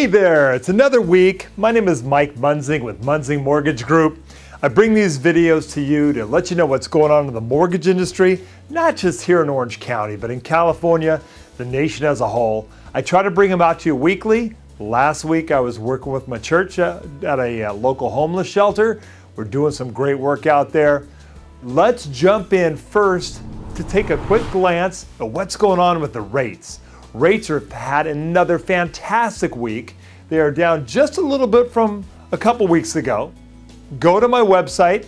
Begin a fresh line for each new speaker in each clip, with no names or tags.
Hey there, it's another week. My name is Mike Munzing with Munzing Mortgage Group. I bring these videos to you to let you know what's going on in the mortgage industry, not just here in Orange County, but in California, the nation as a whole. I try to bring them out to you weekly. Last week I was working with my church at a local homeless shelter. We're doing some great work out there. Let's jump in first to take a quick glance at what's going on with the rates. Rates have had another fantastic week. They are down just a little bit from a couple weeks ago. Go to my website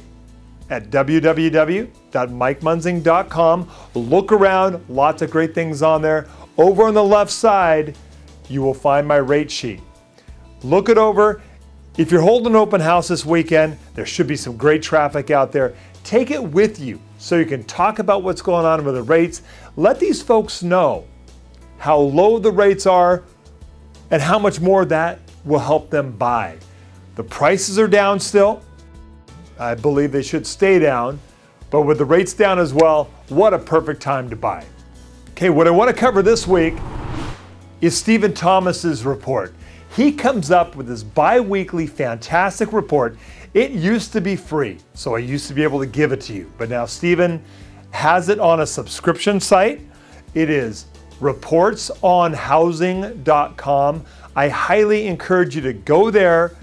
at www.mikemunzing.com. Look around, lots of great things on there. Over on the left side, you will find my rate sheet. Look it over. If you're holding an open house this weekend, there should be some great traffic out there. Take it with you so you can talk about what's going on with the rates. Let these folks know how low the rates are and how much more that will help them buy. The prices are down still. I believe they should stay down, but with the rates down as well, what a perfect time to buy. Okay, what I want to cover this week is Stephen Thomas's report. He comes up with this bi-weekly fantastic report. It used to be free, so I used to be able to give it to you, but now Stephen has it on a subscription site. It is reportsonhousing.com. I highly encourage you to go there,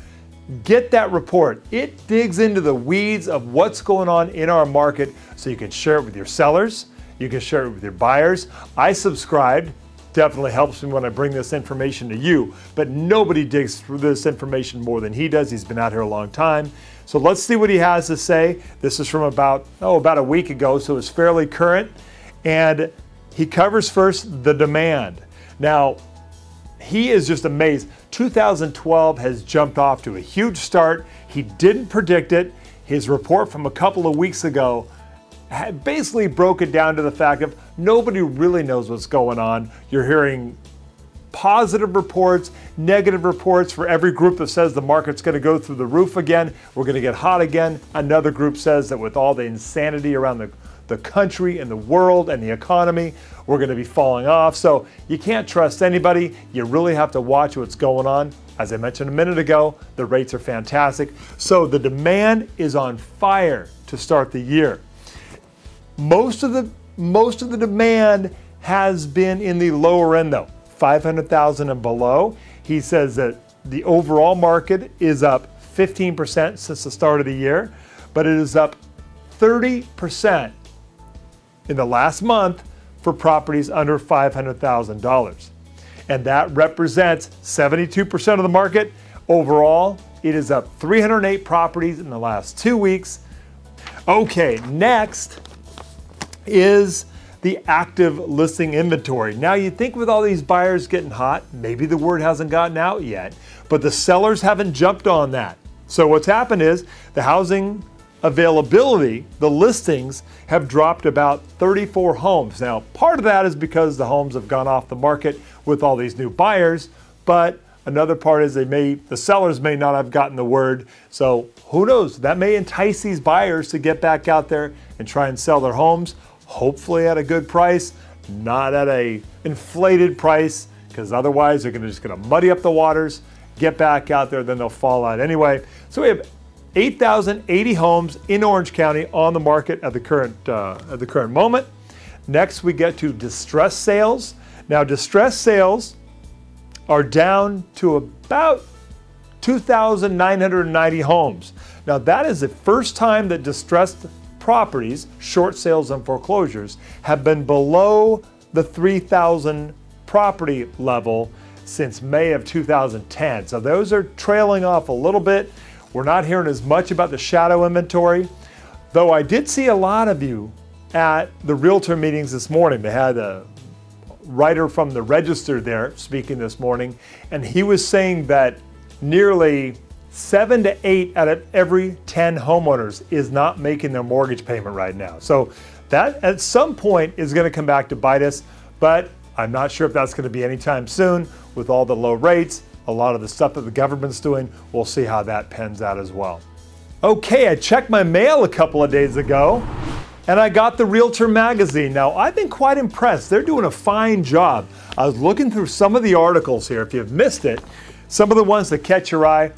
get that report. It digs into the weeds of what's going on in our market so you can share it with your sellers, you can share it with your buyers. I subscribed. Definitely helps me when I bring this information to you, but nobody digs through this information more than he does. He's been out here a long time. So let's see what he has to say. This is from about a week ago, so it's fairly current. And he covers first the demand. Now, he is just amazed. 2012 has jumped off to a huge start. He didn't predict it. His report from a couple of weeks ago basically broke it down to the fact of nobody really knows what's going on. You're hearing positive reports, negative reports for every group that says the market's going to go through the roof again. We're going to get hot again. Another group says that with all the insanity around the country and the world and the economy, we're going to be falling off. So you can't trust anybody. You really have to watch what's going on. As I mentioned a minute ago, the rates are fantastic. So the demand is on fire to start the year. Most of the demand has been in the lower end though, 500,000 and below. He says that the overall market is up 15% since the start of the year, but it is up 30% in the last month for properties under $500,000. And that represents 72% of the market. Overall, it is up 308 properties in the last 2 weeks. Okay, next is the active listing inventory. Now you'd think with all these buyers getting hot, maybe the word hasn't gotten out yet, but the sellers haven't jumped on that. So what's happened is the housing availability, the listings have dropped about 34 homes. Now, part of that is because the homes have gone off the market with all these new buyers, but another part is the sellers may not have gotten the word. So who knows? That may entice these buyers to get back out there and try and sell their homes, hopefully at a good price, not at a inflated price, because otherwise they're just gonna muddy up the waters, get back out there, then they'll fall out anyway. So we have 8,080 homes in Orange County on the market at the current moment. Next, we get to distressed sales. Now, distressed sales are down to about 2,990 homes. Now, that is the first time that distressed properties, short sales and foreclosures, have been below the 3,000 property level since May of 2010. So those are trailing off a little bit. We're not hearing as much about the shadow inventory, though I did see a lot of you at the realtor meetings this morning. They had a writer from the Register there speaking this morning, and he was saying that nearly 7 to 8 out of every 10 homeowners is not making their mortgage payment right now. So that at some point is going to come back to bite us, but I'm not sure if that's going to be anytime soon with all the low rates. A lot of the stuff that the government's doing, we'll see how that pans out as well. Okay, I checked my mail a couple of days ago and I got the Realtor magazine. Now, I've been quite impressed. They're doing a fine job. I was looking through some of the articles here. If you've missed it, Some of the ones that catch your eye,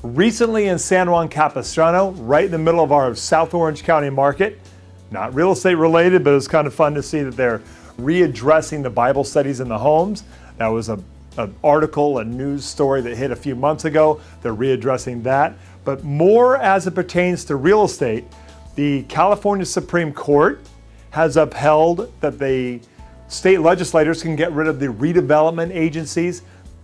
recently in San Juan Capistrano, right in the middle of our South Orange County market, not real estate related, but it's kind of fun to see that they're readdressing the Bible studies in the homes. That was an article, a news story that hit a few months ago. They're readdressing that. But more as it pertains to real estate, the California Supreme Court has upheld that the state legislators can get rid of the redevelopment agencies.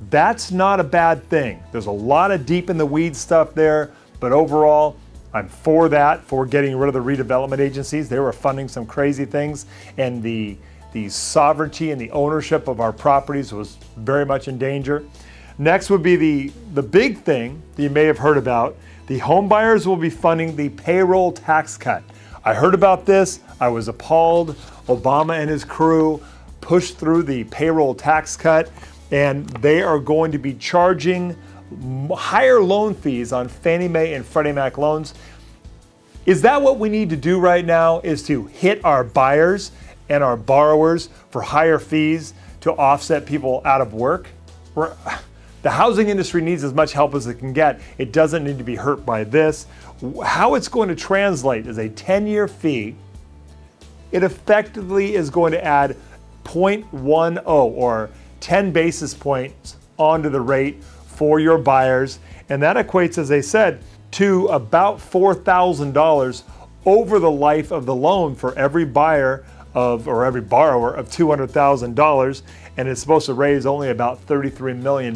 That's not a bad thing. There's a lot of deep in the weeds stuff there, but overall, I'm for that, for getting rid of the redevelopment agencies. They were funding some crazy things, and the sovereignty and the ownership of our properties was very much in danger. Next would be the big thing that you may have heard about. The home buyers will be funding the payroll tax cut. I heard about this. I was appalled. Obama and his crew pushed through the payroll tax cut, and they are going to be charging higher loan fees on Fannie Mae and Freddie Mac loans. Is that what we need to do right now, is to hit our buyers and our borrowers for higher fees to offset people out of work? The housing industry needs as much help as it can get. It doesn't need to be hurt by this. How it's going to translate is a 10-year fee. It effectively is going to add 0.10 or 10 basis points onto the rate for your buyers. And that equates, as I said, to about $4,000 over the life of the loan for every buyer or every borrower of $200,000. And it's supposed to raise only about $33 million.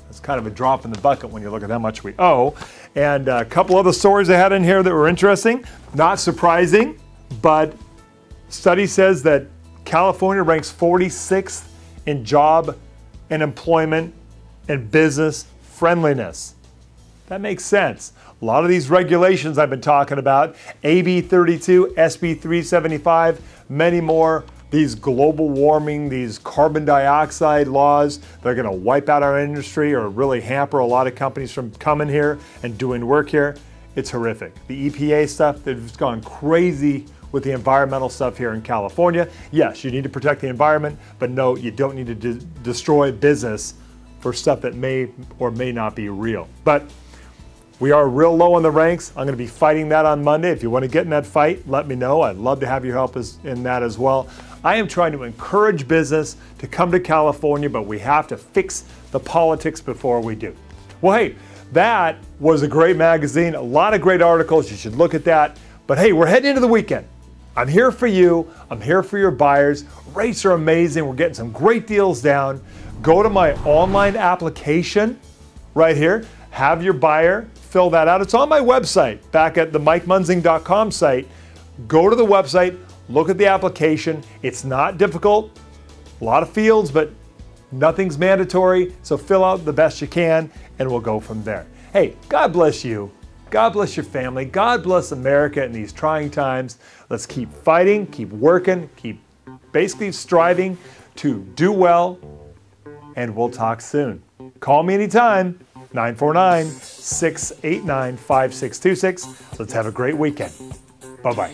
It's kind of a drop in the bucket when you look at how much we owe. And a couple other stories I had in here that were interesting. Not surprising, but study says that California ranks 46th in job and employment and business friendliness. That makes sense. A lot of these regulations I've been talking about, AB 32, SB 375, many more, these global warming, these carbon dioxide laws, they're going to wipe out our industry or really hamper a lot of companies from coming here and doing work here. It's horrific. The EPA stuff, they've just gone crazy with the environmental stuff here in California. Yes, you need to protect the environment, but no, you don't need to destroy business for stuff that may or may not be real. But we are real low on the ranks. I'm going to be fighting that on Monday. If you want to get in that fight, let me know. I'd love to have your help in that as well. I am trying to encourage business to come to California, but we have to fix the politics before we do. Well, hey, that was a great magazine. A lot of great articles. You should look at that. But hey, we're heading into the weekend. I'm here for you. I'm here for your buyers. Rates are amazing. We're getting some great deals down. Go to my online application right here. Have your buyer fill that out. It's on my website, back at the MikeMunzing.com site. Go to the website, look at the application. It's not difficult. A lot of fields, but nothing's mandatory. So fill out the best you can, and we'll go from there. Hey, God bless you. God bless your family. God bless America in these trying times. Let's keep fighting, keep working, keep basically striving to do well, and we'll talk soon. Call me anytime, 949-689-5626. Let's have a great weekend. Bye-bye.